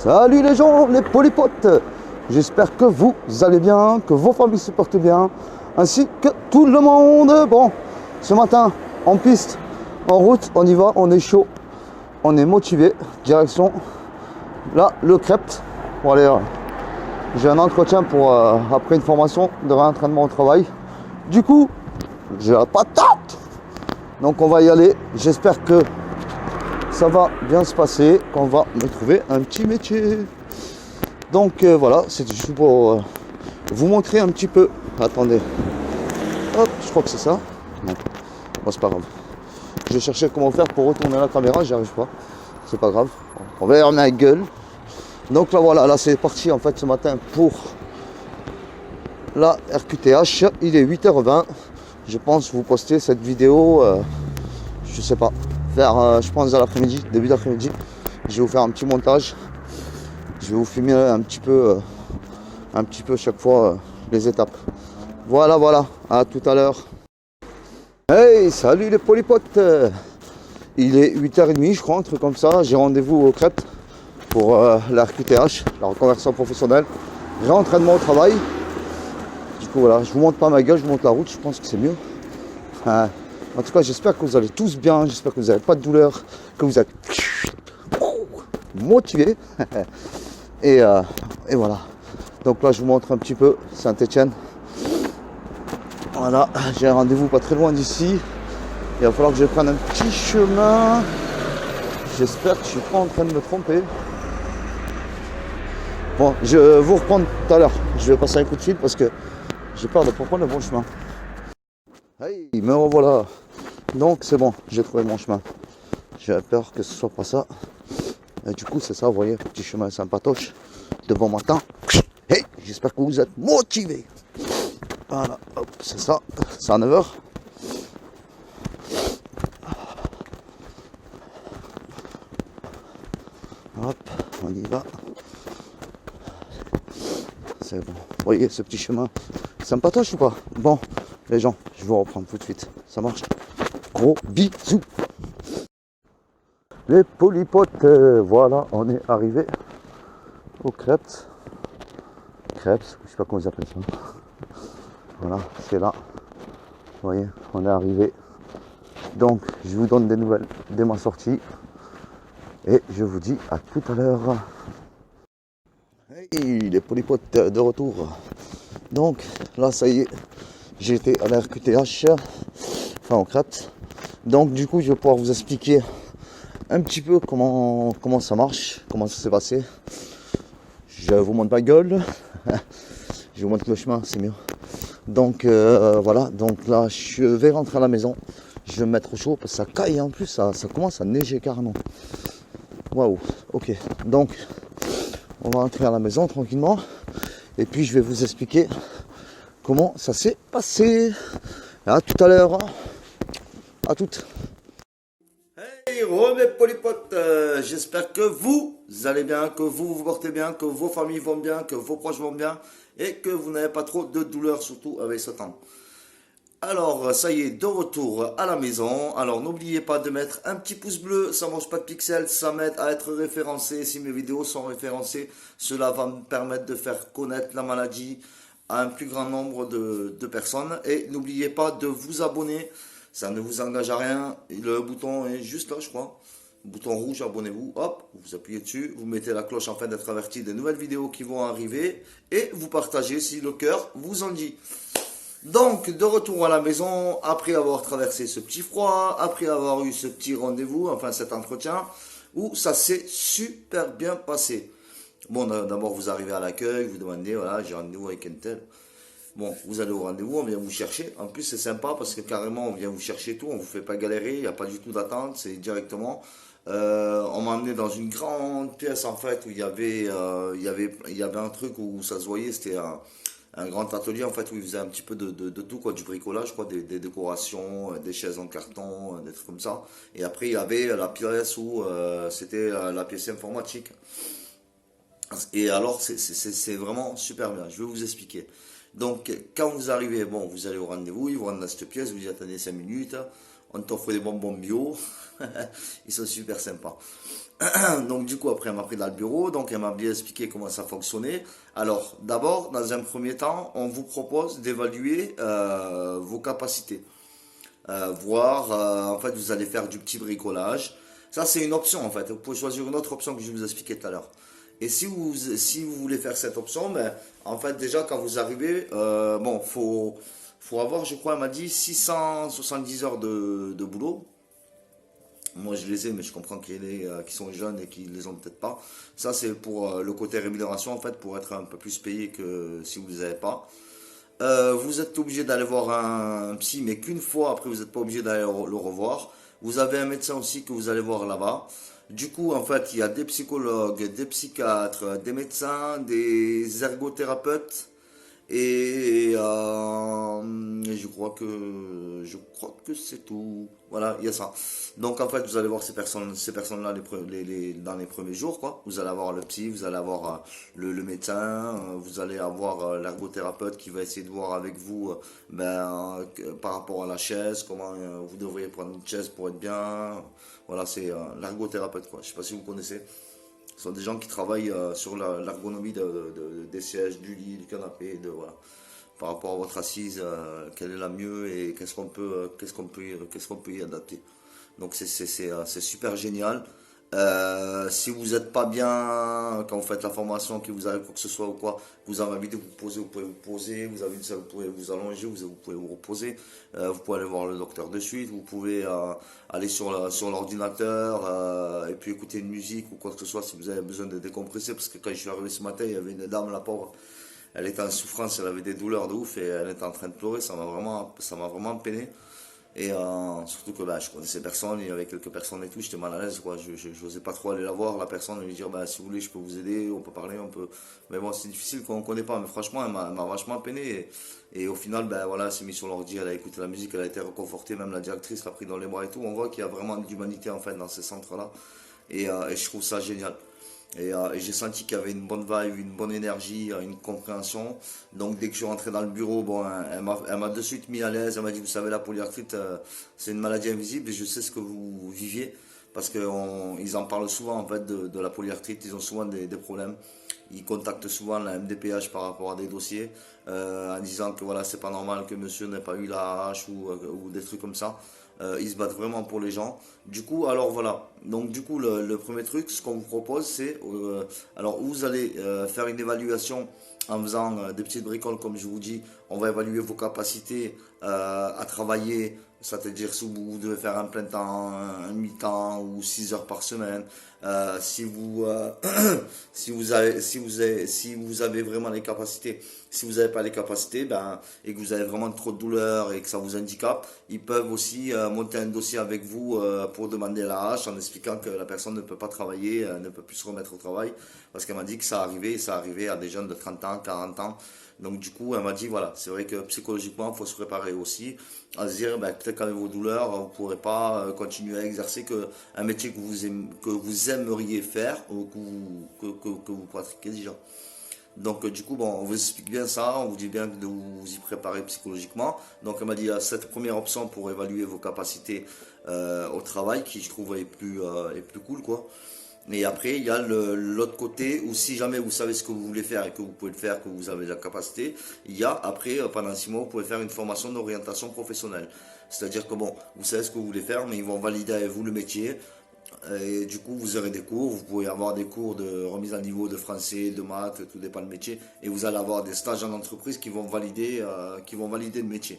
Salut les gens, les polypotes. J'espère que vous allez bien, que vos familles se portent bien, ainsi que tout le monde. Bon, ce matin, en piste, en route, on y va, on est chaud, on est motivé. Direction, là, le Crêpes. Pour aller, j'ai un entretien pour, après une formation de réentraînement au travail. Du coup, j'ai la patate. Donc on va y aller. J'espère que ça va bien se passer, qu'on va me trouver un petit métier. Donc voilà, c'est juste pour vous montrer un petit peu. Attendez, hop, je crois que c'est ça. Non, bon, c'est pas grave. Je cherchais comment faire pour retourner la caméra, j'y arrive pas. C'est pas grave, on va vers ma gueule. Donc là voilà, là c'est parti en fait ce matin pour la RQTH. Il est 8h20. Je pense vous poster cette vidéo, je sais pas, vers je pense à l'après-midi, début d'après-midi. Je vais vous faire un petit montage. Je vais vous filmer un petit peu chaque fois les étapes. Voilà, à tout à l'heure. Hey, salut les polypotes. Il est 8h30 je crois, un truc comme ça. J'ai rendez-vous au Crêpes pour la RQTH, la reconversion professionnelle, réentraînement au travail. Du coup voilà, je vous montre pas ma gueule, je vous montre la route, je pense que c'est mieux. En tout cas, j'espère que vous allez tous bien, j'espère que vous n'avez pas de douleur, que vous êtes motivés. Et voilà. Donc là, je vous montre un petit peu Saint-Étienne. Voilà, j'ai un rendez-vous pas très loin d'ici. Il va falloir que je prenne un petit chemin. J'espère que je suis pas en train de me tromper. Bon, je vous reprends tout à l'heure. Je vais passer un coup de fil parce que j'ai peur de pas prendre le bon chemin. Hey, me revoilà. Donc c'est bon, j'ai trouvé mon chemin. J'ai peur que ce soit pas ça. Et du coup, c'est ça, vous voyez, petit chemin sympatoche de bon matin. Hey, j'espère que vous êtes motivés. Voilà, hop, c'est ça, c'est à 9h. Hop, on y va. C'est bon. Vous voyez ce petit chemin sympatoche ou pas? Bon, les gens, je vous reprends tout de suite. Ça marche. Gros bisous. Les polypotes, voilà, on est arrivé au Crêpes. Crêpes, je sais pas comment ils appellent ça. Voilà, c'est là. Vous voyez, on est arrivé. Donc, je vous donne des nouvelles dès ma sortie. Et je vous dis à tout à l'heure. Hey, les polypotes de retour. Donc, là, ça y est, j'ai été à la RQTH, enfin au Crêpes. Donc, du coup, je vais pouvoir vous expliquer un petit peu comment ça marche, comment ça s'est passé. Je vous montre ma gueule. Je vous montre le chemin, c'est mieux. Donc voilà, donc là je vais rentrer à la maison. Je vais me mettre au chaud parce que ça caille en plus, ça commence à neiger carrément. Waouh, ok. Donc on va rentrer à la maison tranquillement. Et puis je vais vous expliquer comment ça s'est passé. À tout à l'heure. À toutes. Hey, mes polypotes, j'espère que vous allez bien, que vous vous portez bien, que vos familles vont bien, que vos proches vont bien et que vous n'avez pas trop de douleurs, surtout avec ce temps. Alors, ça y est, de retour à la maison. Alors, n'oubliez pas de mettre un petit pouce bleu, ça mange pas de pixels, ça m'aide à être référencé. Si mes vidéos sont référencées, cela va me permettre de faire connaître la maladie à un plus grand nombre de personnes. Et n'oubliez pas de vous abonner. Ça ne vous engage à rien. Le bouton est juste là, je crois. Bouton rouge, abonnez-vous. Hop, vous appuyez dessus. Vous mettez la cloche afin d'être averti des nouvelles vidéos qui vont arriver. Et vous partagez si le cœur vous en dit. Donc, de retour à la maison, après avoir traversé ce petit froid, après avoir eu ce petit rendez-vous, enfin cet entretien, où ça s'est super bien passé. Bon, d'abord, vous arrivez à l'accueil, vous demandez, voilà, j'ai rendez-vous avec un tel. Bon, vous allez au rendez-vous, on vient vous chercher. En plus, c'est sympa parce que carrément, on vient vous chercher tout. On ne vous fait pas galérer, il n'y a pas du tout d'attente, c'est directement. On m'a emmené dans une grande pièce en fait où il y avait un truc où ça se voyait, c'était un grand atelier en fait où ils faisaient un petit peu de tout, quoi, du bricolage, quoi, des décorations, des chaises en carton, des trucs comme ça. Et après, il y avait la pièce où c'était la pièce informatique. Et alors, c'est vraiment super bien. Je vais vous expliquer. Donc, quand vous arrivez, bon, vous allez au rendez-vous, ils vous rendent dans cette pièce, vous y attendez 5 minutes, on t'offre des bonbons bio, ils sont super sympas. Donc, du coup, après, elle m'a pris dans le bureau, donc elle m'a bien expliqué comment ça fonctionnait. Alors, d'abord, dans un premier temps, on vous propose d'évaluer vos capacités. Voir, en fait, vous allez faire du petit bricolage. Ça, c'est une option, en fait. Vous pouvez choisir une autre option que je vais vous expliquer tout à l'heure. Et si vous voulez faire cette option, ben, en fait, déjà, quand vous arrivez, bon, faut avoir, je crois, elle m'a dit 670 heures de boulot. Moi, je les ai, mais je comprends qu'il y en a qui sont jeunes et qui les ont peut-être pas. Ça, c'est pour le côté rémunération, en fait, pour être un peu plus payé que si vous ne les avez pas. Vous êtes obligé d'aller voir un psy, mais qu'une fois, après, vous n'êtes pas obligé d'aller le revoir. Vous avez un médecin aussi que vous allez voir là-bas. Du coup, en fait, il y a des psychologues, des psychiatres, des médecins, des ergothérapeutes. Et je crois que c'est tout. Voilà, il y a ça. Donc en fait, vous allez voir ces personnes-là dans les premiers jours, quoi. Vous allez avoir le psy, vous allez avoir le médecin, vous allez avoir l'ergothérapeute qui va essayer de voir avec vous, par rapport à la chaise, comment vous devriez prendre une chaise pour être bien. Voilà, c'est l'ergothérapeute, quoi. Je sais pas si vous connaissez. Ce sont des gens qui travaillent sur l'ergonomie des sièges, du lit, du canapé, voilà. Par rapport à votre assise, quelle est la mieux et qu'est-ce qu'on peut y adapter. Donc c'est super génial. Si vous n'êtes pas bien quand vous faites la formation, qu'il vous arrive quoi que ce soit ou quoi, vous avez envie de vous poser, vous pouvez vous poser, vous avez une salle, vous pouvez vous allonger, vous pouvez vous reposer, vous pouvez aller voir le docteur de suite, vous pouvez aller sur l'ordinateur et puis écouter une musique ou quoi que ce soit si vous avez besoin de décompresser, parce que quand je suis arrivé ce matin, il y avait une dame, la pauvre, elle était en souffrance, elle avait des douleurs de ouf et elle était en train de pleurer, ça m'a vraiment peiné. Et surtout que je connaissais personne, il y avait quelques personnes et tout, j'étais mal à l'aise, quoi. Je n'osais pas trop aller la voir, la personne, et lui dire, si vous voulez, je peux vous aider, on peut parler, on peut. Mais bon, c'est difficile quand on ne connaît pas, mais franchement, elle m'a vachement peiné. Et au final, voilà, elle s'est mise sur l'ordi, elle a écouté la musique, elle a été réconfortée, même la directrice l'a pris dans les bras et tout. On voit qu'il y a vraiment de l'humanité, en fait, dans ces centres-là. Et je trouve ça génial. Et j'ai senti qu'il y avait une bonne vibe, une bonne énergie, une compréhension. Donc dès que je suis rentré dans le bureau, bon, elle m'a de suite mis à l'aise. Elle m'a dit, vous savez, la polyarthrite, c'est une maladie invisible et je sais ce que vous viviez. Parce qu'ils en parlent souvent en fait de la polyarthrite, ils ont souvent des problèmes. Ils contactent souvent la MDPH par rapport à des dossiers en disant que voilà, c'est pas normal que monsieur n'ait pas eu la hache ou des trucs comme ça. Ils se battent vraiment pour les gens. Du coup, alors voilà. Donc du coup, le premier truc, ce qu'on vous propose, c'est alors vous allez faire une évaluation en faisant des petites bricoles, comme je vous dis. On va évaluer vos capacités à travailler. C'est-à-dire si vous devez faire un plein temps, un mi-temps ou 6 heures par semaine. Si vous avez vraiment les capacités. Si vous n'avez pas les capacités, et que vous avez vraiment trop de douleurs et que ça vous handicape, ils peuvent aussi monter un dossier avec vous pour demander la hache en expliquant que la personne ne peut pas travailler, ne peut plus se remettre au travail. Parce qu'elle m'a dit que ça arrivait à des jeunes de 30 ans, 40 ans. Donc du coup, elle m'a dit, voilà, c'est vrai que psychologiquement, il faut se préparer aussi à se dire, peut-être qu'avec vos douleurs, vous ne pourrez pas continuer à exercer un métier que vous aimeriez faire ou que vous pratiquez déjà. Donc du coup, bon, on vous explique bien ça, on vous dit bien de vous y préparer psychologiquement. Donc elle m'a dit, il y a cette première option pour évaluer vos capacités au travail, qui je trouve est plus cool, quoi. Et après, il y a l'autre côté où si jamais vous savez ce que vous voulez faire et que vous pouvez le faire, que vous avez la capacité, il y a après, pendant 6 mois, vous pouvez faire une formation d'orientation professionnelle. C'est-à-dire que bon, vous savez ce que vous voulez faire, mais ils vont valider avec vous le métier. Et du coup, vous aurez des cours, vous pouvez avoir des cours de remise à niveau de français, de maths, tout dépend du métier. Et vous allez avoir des stages en entreprise qui vont valider le métier.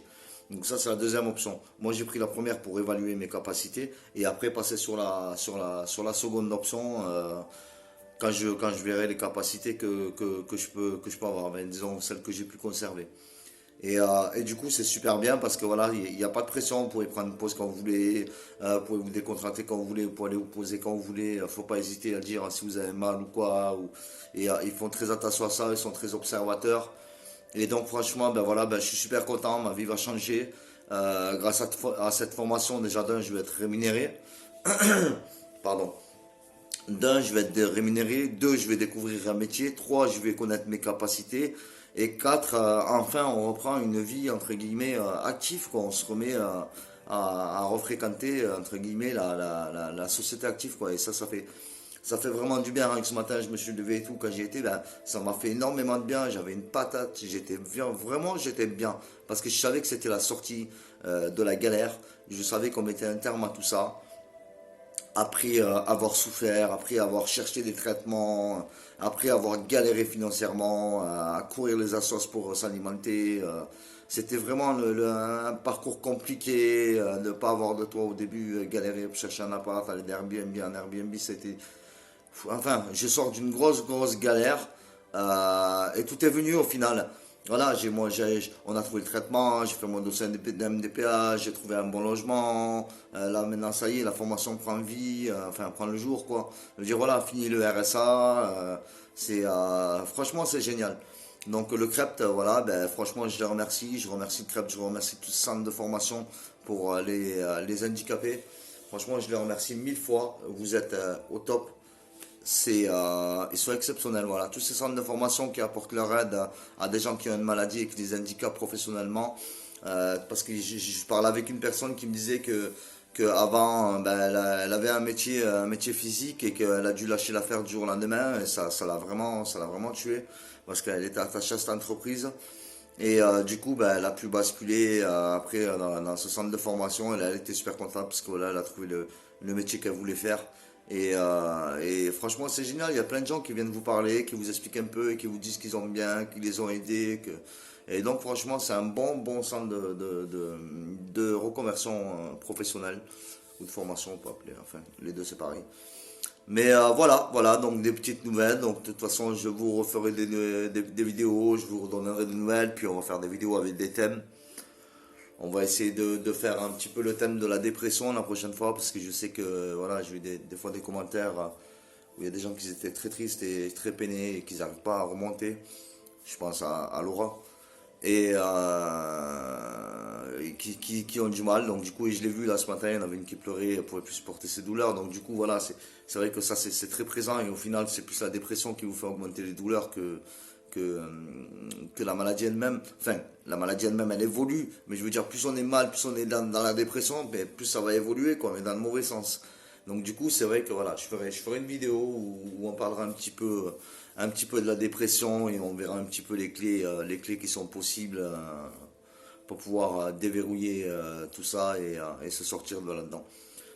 Donc ça, c'est la deuxième option. Moi, j'ai pris la première pour évaluer mes capacités et après passer sur la seconde option quand je verrai les capacités que je peux avoir, disons celles que j'ai pu conserver. Et du coup, c'est super bien parce que voilà, il n'y a pas de pression. Vous pouvez prendre une pause quand vous voulez, vous pouvez vous décontracter quand vous voulez, vous pouvez aller vous poser quand vous voulez. Il ne faut pas hésiter à dire si vous avez mal ou quoi. Ils font très attention à ça, ils sont très observateurs. Et donc, franchement, voilà, je suis super content, ma vie va changer. Grâce à cette formation, déjà d'un, je vais être rémunéré. Pardon. D'un, je vais être rémunéré. Deux, je vais découvrir un métier. Trois, je vais connaître mes capacités. Et 4, enfin, on reprend une vie, entre guillemets, active, quoi. On se remet à refréquenter, entre guillemets, la société active, quoi. Et ça fait vraiment du bien. Hein. Ce matin, je me suis levé et tout. Quand j'y étais, ben, ça m'a fait énormément de bien. J'avais une patate. J'étais bien, vraiment, j'étais bien. Parce que je savais que c'était la sortie de la galère. Je savais qu'on mettait un terme à tout ça. Après avoir souffert, après avoir cherché des traitements, après avoir galéré financièrement, à courir les assos pour s'alimenter. C'était vraiment un parcours compliqué, de ne pas avoir de toit au début, galérer pour chercher un appart, aller d'Airbnb en Airbnb, c'était... Enfin, je sors d'une grosse galère et tout est venu au final. Voilà, on a trouvé le traitement, j'ai fait mon dossier d'MDPA, j'ai trouvé un bon logement. Là maintenant, ça y est, la formation prend vie, enfin prend le jour quoi. Je veux dire voilà, fini le RSA, franchement c'est génial. Donc le CREPT, voilà, ben, franchement je les remercie, je remercie le CREPT, je remercie tout ce centre de formation pour les handicapés. Franchement, je les remercie 1000 fois. Vous êtes au top. Ils sont exceptionnels. Voilà. Tous ces centres de formation qui apportent leur aide à des gens qui ont une maladie et qui les handicapent professionnellement. Parce que je parlais avec une personne qui me disait que avant, ben, elle avait un métier physique et qu'elle a dû lâcher l'affaire du jour au lendemain. Et ça l'a vraiment tué parce qu'elle était attachée à cette entreprise. Et du coup, ben, elle a pu basculer après dans ce centre de formation. Elle était super contente parce que voilà, elle a trouvé le métier qu'elle voulait faire. Et franchement, c'est génial. Il y a plein de gens qui viennent vous parler, qui vous expliquent un peu et qui vous disent qu'ils ont bien, qu'ils les ont aidés. Et donc, franchement, c'est un bon centre de reconversion professionnelle ou de formation, on peut appeler. Enfin, les deux, c'est pareil. Mais voilà, donc des petites nouvelles. Donc, de toute façon, je vous referai des vidéos, je vous redonnerai des nouvelles, puis on va faire des vidéos avec des thèmes. On va essayer de faire un petit peu le thème de la dépression la prochaine fois parce que je sais que voilà, j'ai eu des fois des commentaires où il y a des gens qui étaient très tristes et très peinés et qui n'arrivent pas à remonter. Je pense à Laura. Et qui ont du mal. Donc du coup, je l'ai vu là ce matin, il y en avait une qui pleurait, elle pouvait plus supporter ses douleurs. Donc du coup, voilà, c'est vrai que ça c'est très présent et au final, c'est plus la dépression qui vous fait augmenter les douleurs que la maladie elle-même. Enfin, la maladie elle-même, elle évolue. Mais je veux dire, plus on est mal, plus on est dans la dépression, ben, plus ça va évoluer, quoi, mais dans le mauvais sens. Donc du coup, c'est vrai que voilà, je ferai une vidéo où on parlera un petit peu de la dépression et on verra un petit peu les clés qui sont possibles pour pouvoir déverrouiller tout ça et se sortir de là-dedans.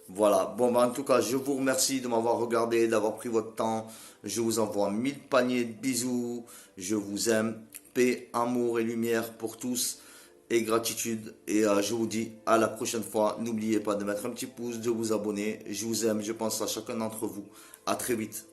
Voilà, bon bah en tout cas je vous remercie de m'avoir regardé, d'avoir pris votre temps. Je vous envoie 1000 paniers de bisous. Je vous aime. Paix, amour et lumière pour tous. Et gratitude. Et je vous dis à la prochaine fois. N'oubliez pas de mettre un petit pouce, de vous abonner. Je vous aime, je pense à chacun d'entre vous. À très vite.